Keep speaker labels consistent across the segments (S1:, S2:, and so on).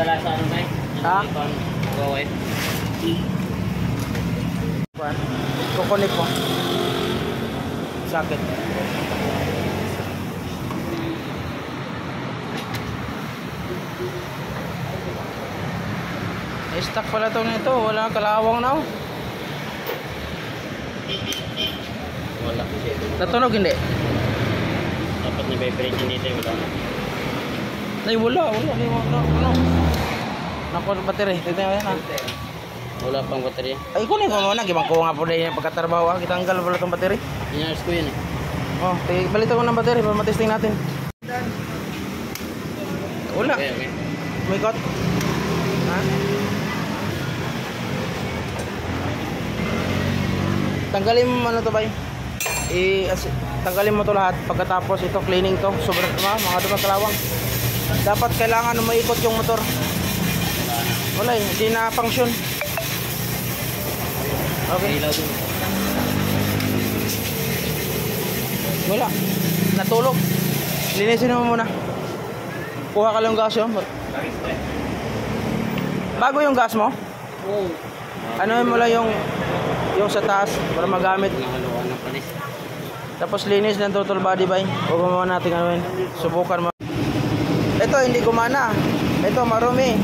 S1: dala sa ano tayo?
S2: Ha?
S1: Huawei.
S2: Kukunik mo. Sakit. Stock pala ito nito. Wala kalawang na.
S1: Wala.
S2: Natunog hindi?
S1: Dapat na vibration dito wala na.
S2: Ay wala. Ano? Naku battery. Tignan mo yan.
S1: Wala pang baterya.
S2: Ay kunin ko muna. Gibang ko nga po na yung pagkatrabaho. Kitanggal pala itong battery.
S1: Inars ko yun eh.
S2: Oh, balito ko ng battery para matesting natin. Wala.
S1: Okay.
S2: May got. Ha? Tanggalin mo ano to bay? Tanggalin mo to lahat. Pagkatapos ito cleaning to. Sobrang mga dumatalawang. Dapat kailangan umaikot yung motor. Wala eh, hindi na function. Okay. Wala. Natulog. Linisin mo muna. Kuha ka lang yung gas yun. Bago yung gas mo?
S1: Oo.
S2: Ano mo lang yung sa taas para magamit.
S1: Nahaluan ng panis.
S2: Tapos linis ng total body bay. Huwag mo natin ano yun. Subukan mo. Ito hindi gumana. Ito marumi.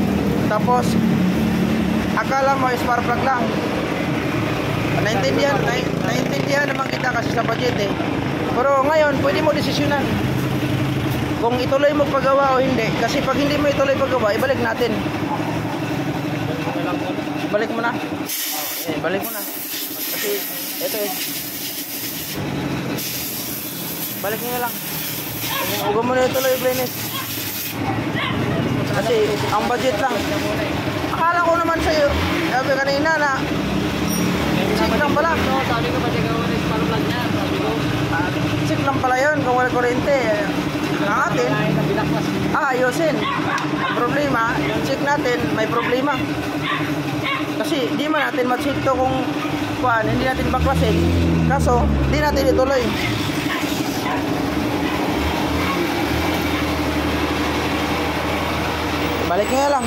S2: Tapos akala mo spark plug lang. Naintindihan naman kita kasi sa budget eh. Pero ngayon pwede mo desisyonan kung ituloy mo paggawa o hindi. Kasi pag hindi mo ituloy paggawa, ibalik natin. Balik mo na. Balik mo na. Kasi ito eh. Balik nyo lang. Huwag mo na ituloy blinis. Kasi ang budget lang. Akala ko naman sa'yo, sabi kanina na check lang pala.
S1: Sabi ko ba siya gawin spark plug niya? Sabi ko.
S2: Check lang pala yun kung wala kuryente. Ang atin, ayusin. Ang problema, check natin, may problema. Kasi di man natin ma-check to kung hindi natin baklasin. Kaso, di natin ituloy. Balik nga lang.